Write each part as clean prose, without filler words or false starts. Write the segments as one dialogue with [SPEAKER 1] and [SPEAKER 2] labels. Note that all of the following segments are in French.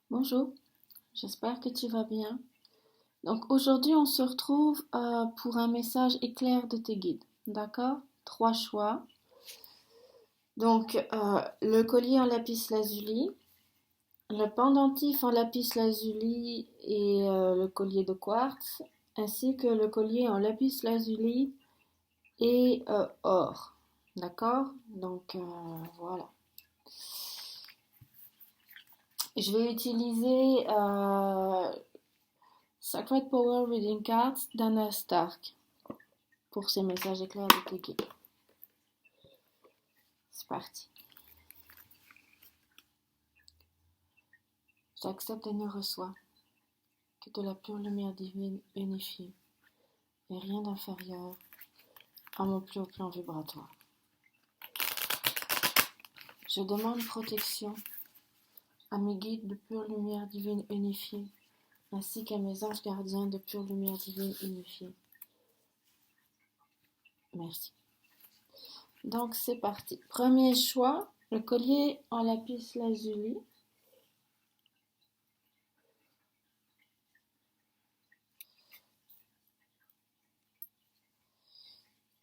[SPEAKER 1] Bonjour, j'espère que tu vas bien. Donc aujourd'hui, on se retrouve pour un message éclair de tes guides. D'accord? Trois choix. Donc le collier en lapis lazuli, le pendentif en lapis lazuli et le collier de quartz, ainsi que le collier en lapis lazuli et or. D'accord? Donc voilà. Je vais utiliser Sacred Power Reading Cards d'Anna Stark pour ces messages éclairs de tes guides. C'est parti. J'accepte et ne reçois que de la pure lumière divine unifiée et rien d'inférieur à mon plus haut plan vibratoire. Je demande protection à mes guides de pure lumière divine unifiée ainsi qu'à mes anges gardiens de pure lumière divine unifiée. Merci. Donc c'est parti. Premier choix, le collier en lapis lazuli.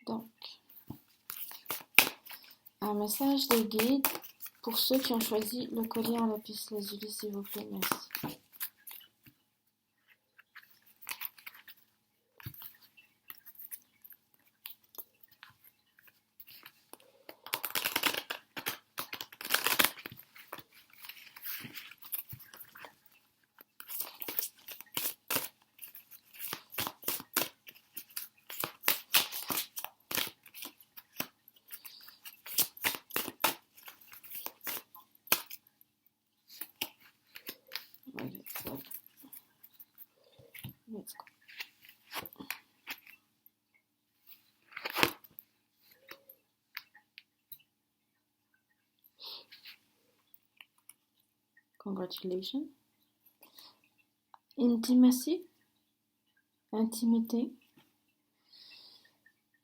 [SPEAKER 1] Donc, un message des guides pour ceux qui ont choisi le collier en lapis lazuli, s'il vous plaît, merci. Let's go. Congratulations. Intimacy, intimité.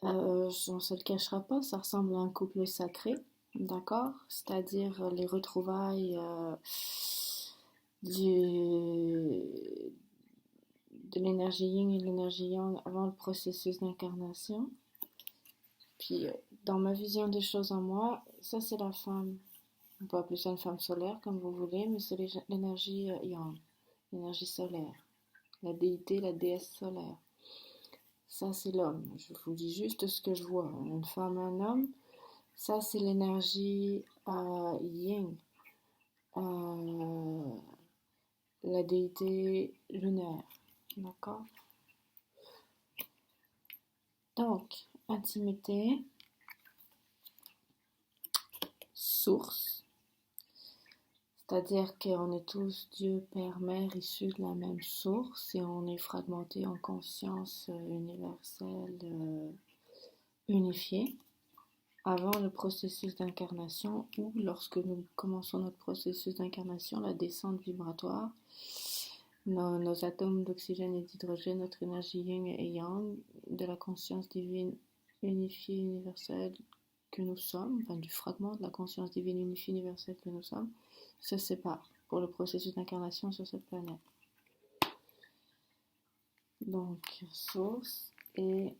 [SPEAKER 1] On ne se le cachera pas, ça ressemble à un couple sacré, d'accord? C'est-à-dire les retrouvailles de l'énergie yin et de l'énergie yang avant le processus d'incarnation. Puis, dans ma vision des choses en moi, ça c'est la femme. On peut appeler ça une femme solaire comme vous voulez, mais c'est l'énergie yang, l'énergie solaire. La déité, la déesse solaire. Ça, c'est l'homme. Je vous dis juste ce que je vois. Une femme, un homme. Ça, c'est l'énergie yin. La déité lunaire. D'accord? Donc, intimité, source. C'est-à-dire qu'on est tous Dieu, Père, Mère, issus de la même source et on est fragmentés en conscience universelle unifiée avant le processus d'incarnation ou lorsque nous commençons notre processus d'incarnation, la descente vibratoire, nos atomes d'oxygène et d'hydrogène, notre énergie yin et yang, de la conscience divine unifiée universelle que nous sommes, enfin du fragment de la conscience divine unifiée universelle que nous sommes, se séparent pour le processus d'incarnation sur cette planète. Donc, source et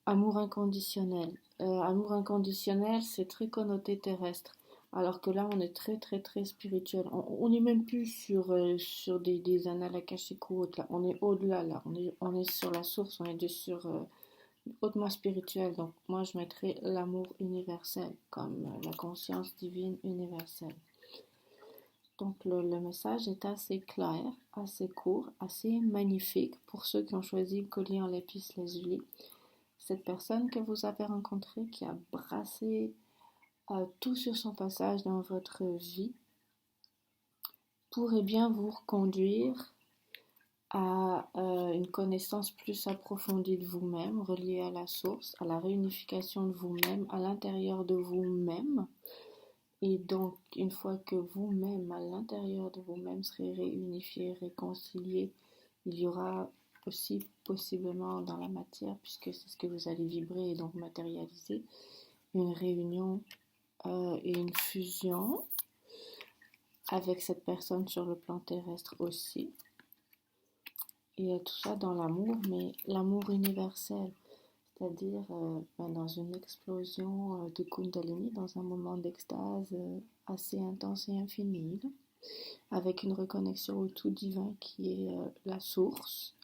[SPEAKER 1] amour inconditionnel. Amour inconditionnel, c'est très connoté terrestre. Alors que là, on est très, très, très spirituel. On n'est même plus sur des annales akashiques ou autres. Là. On est au-delà, là. On est sur la source, on est sur hautement spirituel. Donc, moi, je mettrais l'amour universel comme la conscience divine universelle. Donc, le message est assez clair, assez court, assez magnifique pour ceux qui ont choisi le collier en lapis lazuli. Cette personne que vous avez rencontrée qui a brassé tout sur son passage dans votre vie pourrait bien vous reconduire à une connaissance plus approfondie de vous-même, reliée à la source, à la réunification de vous-même, à l'intérieur de vous-même. Et donc, une fois que vous-même, à l'intérieur de vous-même, serez réunifié, réconcilié, il y aura aussi possiblement dans la matière, puisque c'est ce que vous allez vibrer et donc matérialiser, une réunion et une fusion avec cette personne sur le plan terrestre aussi. Et tout ça dans l'amour, mais l'amour universel, c'est-à-dire dans une explosion de Kundalini, dans un moment d'extase assez intense et infini, avec une reconnexion au tout divin qui est la source.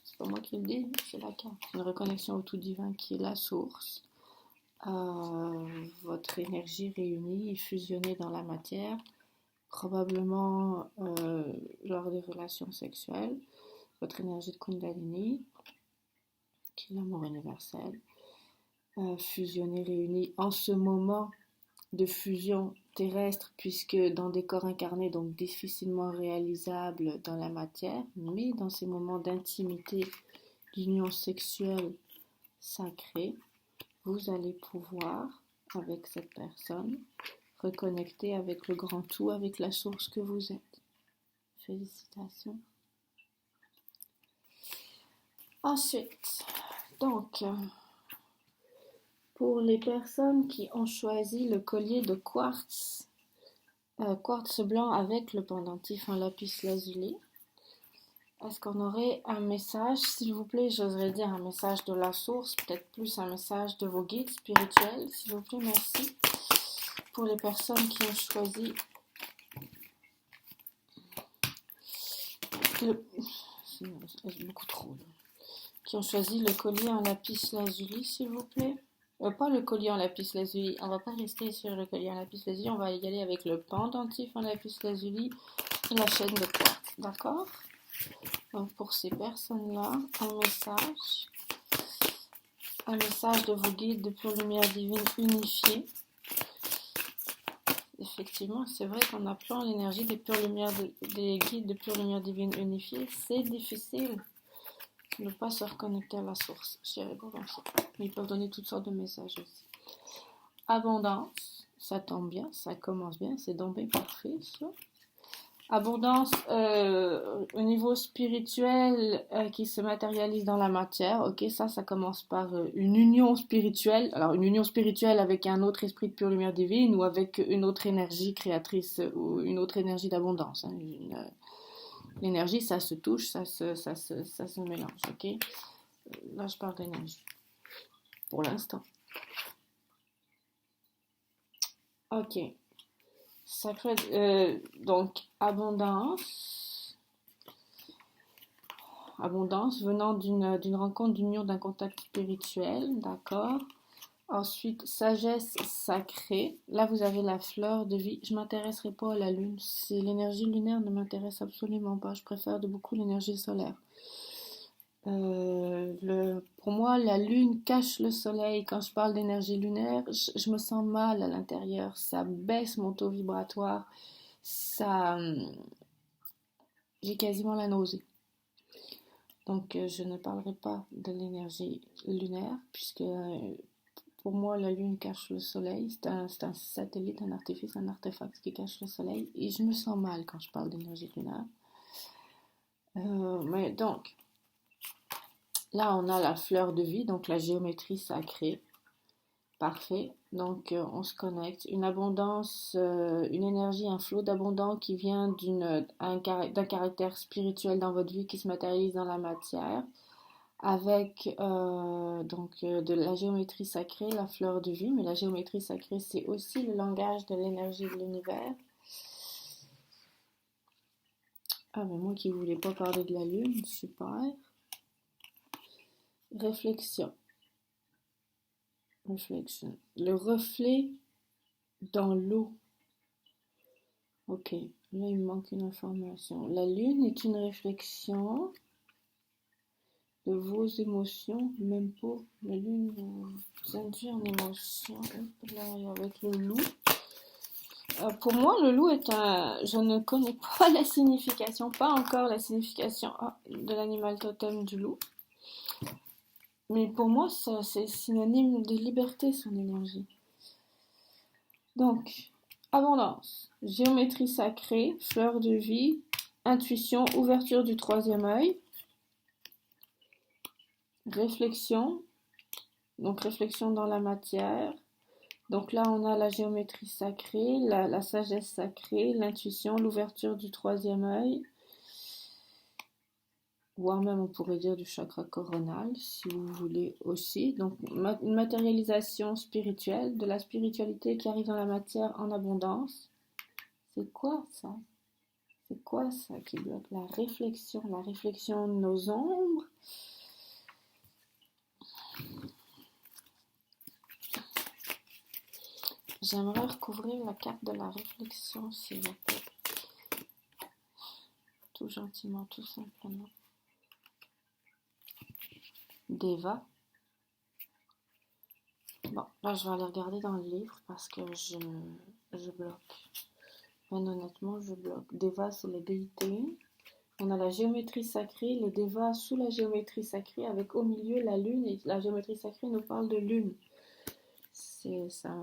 [SPEAKER 1] C'est pas moi qui le dis, c'est la carte. Une reconnexion au tout divin qui est la source. Votre énergie réunie et fusionnée dans la matière, probablement lors des relations sexuelles. Votre énergie de Kundalini, qui est l'amour universel, fusionnée, réunie en ce moment de fusion terrestre, puisque dans des corps incarnés, donc difficilement réalisables dans la matière, mais dans ces moments d'intimité, d'union sexuelle sacrée, vous allez pouvoir, avec cette personne, reconnecter avec le grand tout, avec la source que vous êtes. Félicitations. Ensuite, donc, pour les personnes qui ont choisi le collier de quartz blanc avec le pendentif en lapis lazuli, est-ce qu'on aurait un message, s'il vous plaît, j'oserais dire un message de la source, peut-être plus un message de vos guides spirituels, s'il vous plaît, merci. Pour les personnes qui ont choisi c'est beaucoup trop, qui ont choisi le collier en lapis lazuli, s'il vous plaît. Pas le collier en lapis lazuli, on va pas rester sur le collier en lapis lazuli, on va y aller avec le pendentif en lapis lazuli et la chaîne de quartz, d'accord? Donc pour ces personnes-là, un message de vos guides de pure lumière divine unifiée. Effectivement, c'est vrai qu'en appelant l'énergie des guides de pure lumière divine unifiée, c'est difficile de ne pas se reconnecter à la source. Ils peuvent donner toutes sortes de messages aussi. Abondance, ça tombe bien, ça commence bien, c'est donc bien parfait ça. Abondance au niveau spirituel qui se matérialise dans la matière. Ok, ça commence par une union spirituelle. Alors une union spirituelle avec un autre esprit de pure lumière divine ou avec une autre énergie créatrice ou une autre énergie d'abondance. Hein. L'énergie, ça se touche, ça se mélange. Ok, là je parle d'énergie pour l'instant. Ok. Donc, abondance venant d'une rencontre, d'union, d'un contact spirituel, d'accord. Ensuite, sagesse sacrée. Là, vous avez la fleur de vie. Je m'intéresserai pas à la lune. L'énergie lunaire ne m'intéresse absolument pas. Je préfère de beaucoup l'énergie solaire. Pour moi, la lune cache le soleil. Quand je parle d'énergie lunaire, je me sens mal à l'intérieur. Ça baisse mon taux vibratoire. J'ai quasiment la nausée. Donc, je ne parlerai pas de l'énergie lunaire, puisque pour moi, la lune cache le soleil. C'est un satellite, un artifice, un artefact qui cache le soleil. Et je me sens mal quand je parle d'énergie lunaire. Mais donc, là, on a la fleur de vie, donc la géométrie sacrée. Parfait. Donc, on se connecte. Une abondance, une énergie, un flot d'abondance qui vient d'un caractère spirituel dans votre vie qui se matérialise dans la matière. Avec de la géométrie sacrée, la fleur de vie. Mais la géométrie sacrée, c'est aussi le langage de l'énergie de l'univers. Ah, mais moi qui voulais pas parler de la lune, super. Réflexion. Le reflet dans l'eau. Ok, là il me manque une information. La lune est une réflexion de vos émotions, même pour la lune vous induit en émotion. Là, avec le loup. Pour moi, le loup je ne connais pas la signification, pas encore la signification de l'animal totem du loup. Mais pour moi, c'est synonyme de liberté, son énergie. Donc, abondance, géométrie sacrée, fleur de vie, intuition, ouverture du troisième œil, réflexion, donc réflexion dans la matière, Donc là, on a la géométrie sacrée, la sagesse sacrée, l'intuition, l'ouverture du troisième œil, voire même on pourrait dire du chakra coronal, si vous voulez aussi. Donc une matérialisation spirituelle, de la spiritualité qui arrive dans la matière en abondance. C'est quoi ça? C'est quoi ça qui bloque? La réflexion de nos ombres. J'aimerais recouvrir la carte de la réflexion, s'il vous plaît. Tout gentiment, tout simplement. Deva. Bon, là je vais aller regarder dans le livre parce que je bloque. Bien honnêtement, je bloque. Deva, c'est les déités. On a la géométrie sacrée, les devas sous la géométrie sacrée, avec au milieu la lune. Et la géométrie sacrée nous parle de lune. Ça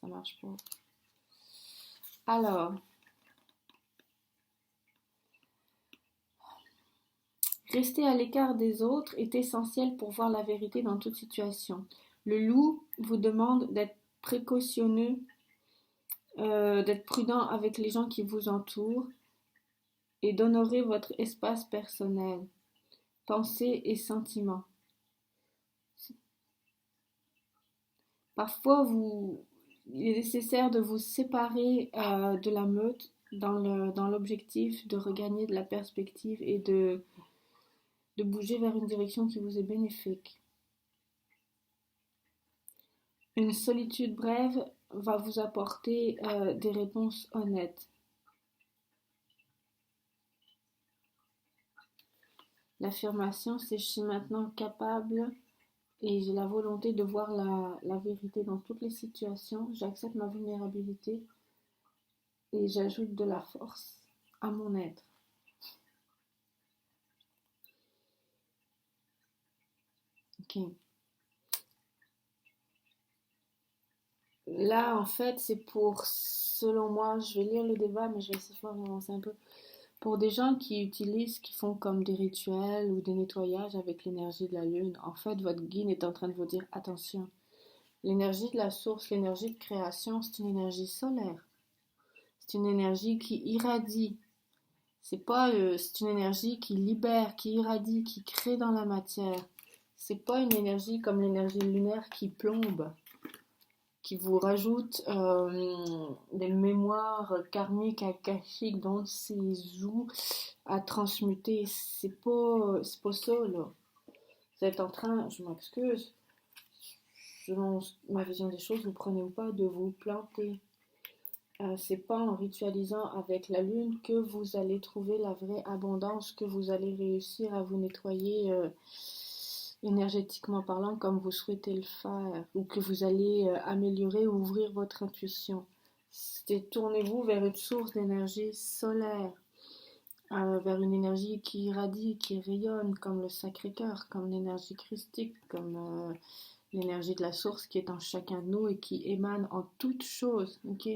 [SPEAKER 1] marche pas. Alors, rester à l'écart des autres est essentiel pour voir la vérité dans toute situation. Le loup vous demande d'être précautionneux, d'être prudent avec les gens qui vous entourent et d'honorer votre espace personnel, pensée et sentiments. Parfois, il est nécessaire de vous séparer de la meute dans l'objectif de regagner de la perspective et de bouger vers une direction qui vous est bénéfique. Une solitude brève va vous apporter des réponses honnêtes. L'affirmation, c'est je suis maintenant capable et j'ai la volonté de voir la vérité dans toutes les situations. J'accepte ma vulnérabilité et j'ajoute de la force à mon être. Ok. Là, en fait, c'est pour, selon moi, je vais lire le débat, mais je vais essayer de avancer un peu. Pour des gens qui font comme des rituels ou des nettoyages avec l'énergie de la lune, en fait, votre guide est en train de vous dire attention. L'énergie de la source, l'énergie de création, c'est une énergie solaire. C'est une énergie qui irradie. C'est une énergie qui libère, qui irradie, qui crée dans la matière. C'est pas une énergie comme l'énergie lunaire qui plombe, qui vous rajoute des mémoires karmiques, akashiques, dont ces joues à transmuter. C'est pas ça, là. Vous êtes en train, je m'excuse, selon ma vision des choses, vous prenez ou pas de vous planter. C'est pas en ritualisant avec la lune que vous allez trouver la vraie abondance, que vous allez réussir à vous nettoyer énergétiquement parlant comme vous souhaitez le faire, ou que vous allez améliorer ou ouvrir votre intuition. Tournez-vous vers une source d'énergie solaire, vers une énergie qui irradie, qui rayonne, comme le Sacré-Cœur, comme l'énergie christique, comme l'énergie de la source qui est en chacun de nous et qui émane en toute chose, ok?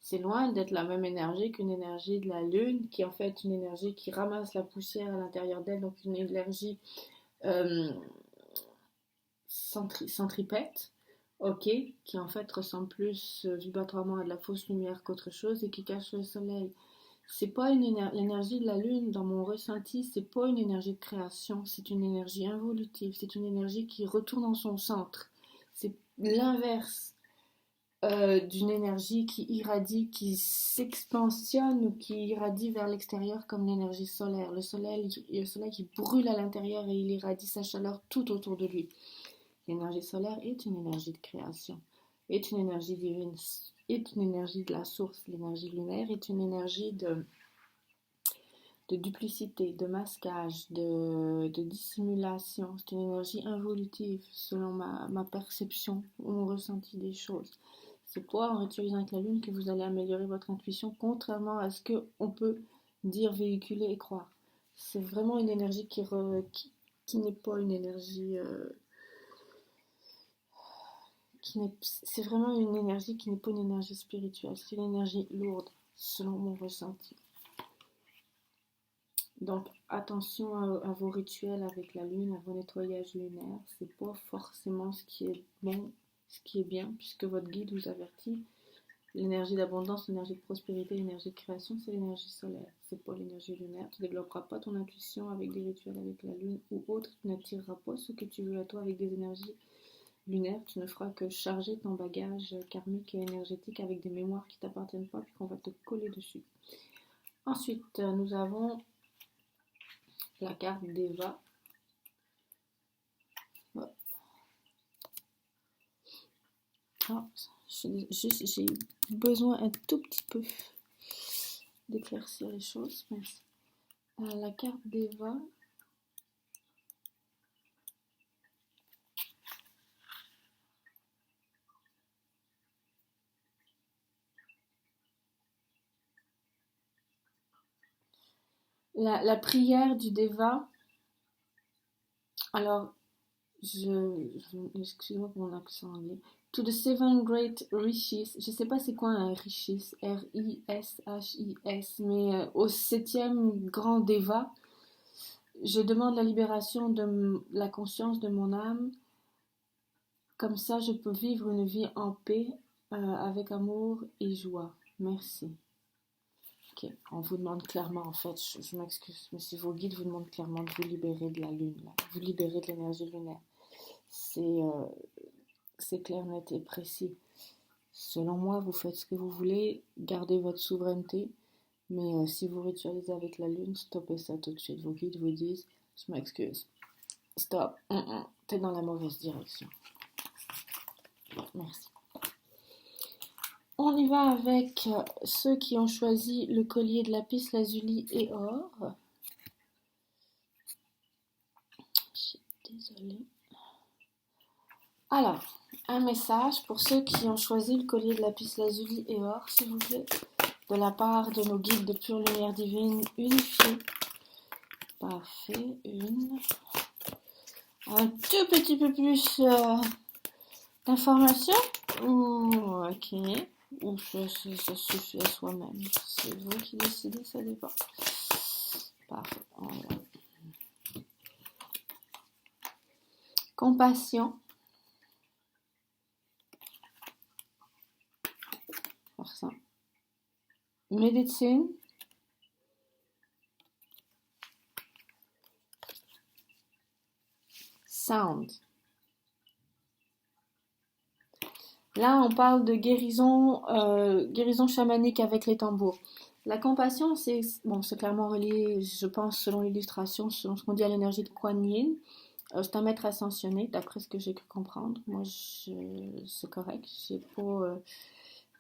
[SPEAKER 1] C'est loin d'être la même énergie qu'une énergie de la lune, qui est en fait une énergie qui ramasse la poussière à l'intérieur d'elle, donc une énergie euh, centripète, ok, qui en fait ressemble plus vibratoirement à de la fausse lumière qu'autre chose et qui cache le soleil. C'est pas l'énergie de la lune, dans mon ressenti, c'est pas une énergie de création, c'est une énergie involutive, c'est une énergie qui retourne en son centre. C'est l'inverse d'une énergie qui irradie, qui s'expansionne ou qui irradie vers l'extérieur comme l'énergie solaire. Le soleil qui brûle à l'intérieur et il irradie sa chaleur tout autour de lui. L'énergie solaire est une énergie de création, est une énergie divine, est une énergie de la source. L'énergie lunaire est une énergie de duplicité, de masquage, de dissimulation. C'est une énergie involutive selon ma perception ou mon ressenti des choses. C'est pas en ritualisant avec la lune que vous allez améliorer votre intuition, contrairement à ce qu'on peut dire, véhiculer et croire. C'est vraiment une énergie qui n'est pas une énergie... c'est vraiment une énergie qui n'est pas une énergie spirituelle, c'est une énergie lourde, selon mon ressenti. Donc, attention à vos rituels avec la lune, à vos nettoyages lunaires. C'est pas forcément ce qui est bon, ce qui est bien, puisque votre guide vous avertit. L'énergie d'abondance, l'énergie de prospérité, l'énergie de création, c'est l'énergie solaire. C'est pas l'énergie lunaire. Tu ne développeras pas ton intuition avec des rituels avec la lune ou autre. Tu n'attireras pas ce que tu veux à toi avec des énergies lunaires. Tu ne feras que charger ton bagage karmique et énergétique avec des mémoires qui ne t'appartiennent pas puis qu'on va te coller dessus. Ensuite, nous avons la carte d'Eva. Ah, j'ai besoin un tout petit peu d'éclaircir les choses. Merci. La carte d'Eva. La prière du Deva. Alors, excusez-moi pour mon accent anglais. To the seven great rishis. Je sais pas c'est quoi un rishis, R-I-S-H-I-S, mais au septième grand Deva, je demande la libération de la conscience de mon âme. Comme ça, je peux vivre une vie en paix, avec amour et joie. Merci. Ok, on vous demande clairement, en fait, je m'excuse, mais si vos guides vous demandent clairement de vous libérer de la lune, là, vous libérer de l'énergie lunaire. C'est clair, net et précis. Selon moi, vous faites ce que vous voulez, gardez votre souveraineté, mais si vous ritualisez avec la lune, stoppez ça tout de suite. Vos guides vous disent, je m'excuse, stop, t'es dans la mauvaise direction. Merci. On y va avec ceux qui ont choisi le collier de lapis lazuli et or. Désolée. Alors, un message pour ceux qui ont choisi le collier de lapis lazuli et or, s'il vous plaît, de la part de nos guides de pure lumière divine unifiés. Parfait, un tout petit peu plus d'informations. Ok. Ou ça suffit à soi-même. C'est vous qui décidez, ça dépend. Parfait. Compassion. Faire ça. Médecine. Sound. Là, on parle de guérison, guérison chamanique avec les tambours. La compassion, c'est clairement relié, je pense, selon l'illustration, selon ce qu'on dit à l'énergie de Kuan Yin. C'est un maître ascensionné, d'après ce que j'ai pu comprendre. Moi, c'est correct.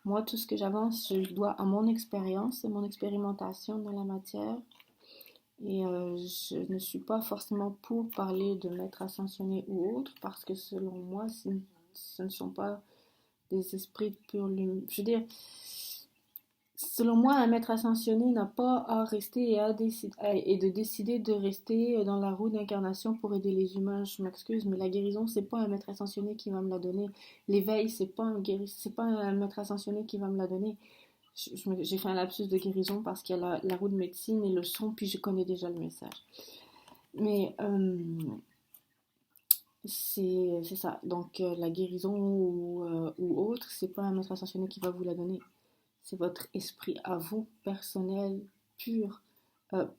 [SPEAKER 1] Moi, tout ce que j'avance, je dois à mon expérience et mon expérimentation dans la matière. Et je ne suis pas forcément pour parler de maître ascensionné ou autre, parce que selon moi, ce ne sont pas des esprits de pure lumière. Je veux dire, selon moi, un maître ascensionné n'a pas à rester et de décider de rester dans la roue d'incarnation pour aider les humains. Je m'excuse, mais la guérison, c'est pas un maître ascensionné qui va me la donner. L'éveil, c'est pas un maître ascensionné qui va me la donner. J'ai fait un lapsus de guérison parce qu'il y a la roue de médecine et le son, puis je connais déjà le message. Mais c'est ça. Donc la guérison ou autre, c'est pas un maître ascensionné qui va vous la donner. C'est votre esprit à vous, personnel, pur,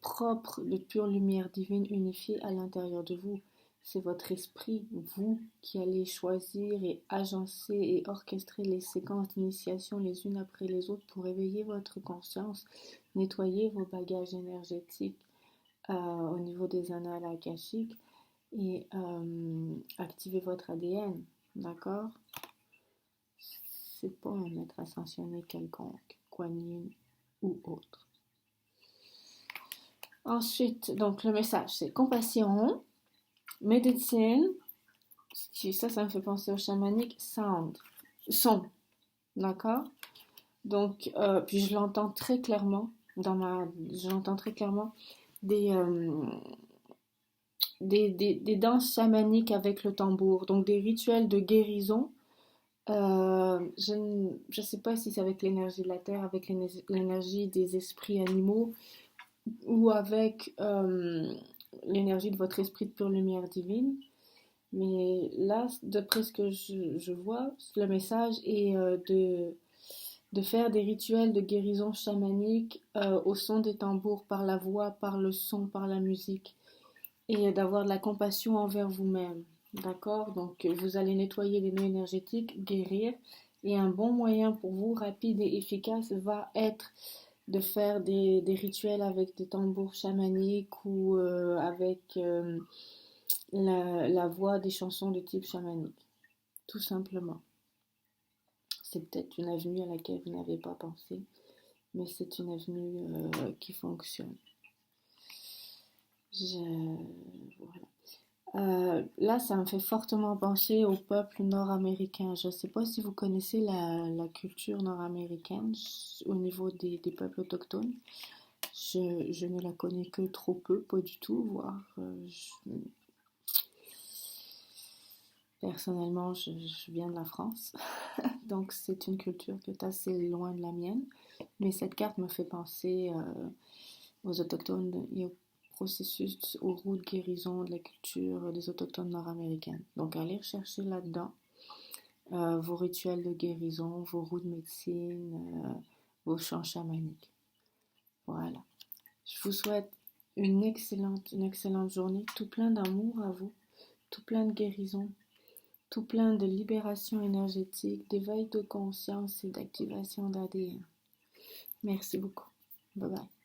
[SPEAKER 1] propre, de pure lumière divine unifiée à l'intérieur de vous. C'est votre esprit, vous, qui allez choisir et agencer et orchestrer les séquences d'initiation les unes après les autres pour éveiller votre conscience, nettoyer vos bagages énergétiques au niveau des annales akashiques et activer votre ADN, d'accord? C'est pas un maître ascensionné quelconque, Kuan Yin ou autre. Ensuite, donc le message, c'est compassion, médecine, ça me fait penser au chamanique, son, d'accord? Donc, puis je l'entends très clairement des danses chamaniques avec le tambour, donc des rituels de guérison. Je ne sais pas si c'est avec l'énergie de la terre, avec l'énergie des esprits animaux ou avec l'énergie de votre esprit de pure lumière divine. Mais là, d'après ce que je vois, le message est de faire des rituels de guérison chamanique au son des tambours, par la voix, par le son, par la musique, et d'avoir de la compassion envers vous-même. D'accord? Donc, vous allez nettoyer les nœuds énergétiques, guérir, et un bon moyen pour vous, rapide et efficace, va être de faire des rituels avec des tambours chamaniques ou avec la voix des chansons de type chamanique. Tout simplement. C'est peut-être une avenue à laquelle vous n'avez pas pensé, mais c'est une avenue qui fonctionne. Voilà. Là, ça me fait fortement penser au peuple nord-américain. Je ne sais pas si vous connaissez la culture nord-américaine au niveau des peuples autochtones. Je ne la connais que trop peu, pas du tout, voire personnellement, je viens de la France, donc c'est une culture qui est assez loin de la mienne. Mais cette carte me fait penser aux autochtones et au processus, aux roues de guérison de la culture des autochtones nord-américaines. Donc allez rechercher là-dedans vos rituels de guérison, vos roues de médecine, vos chants chamaniques. Voilà. Je vous souhaite une excellente journée, tout plein d'amour à vous, tout plein de guérison, tout plein de libération énergétique, d'éveil de conscience et d'activation d'ADN. Merci beaucoup. Bye bye.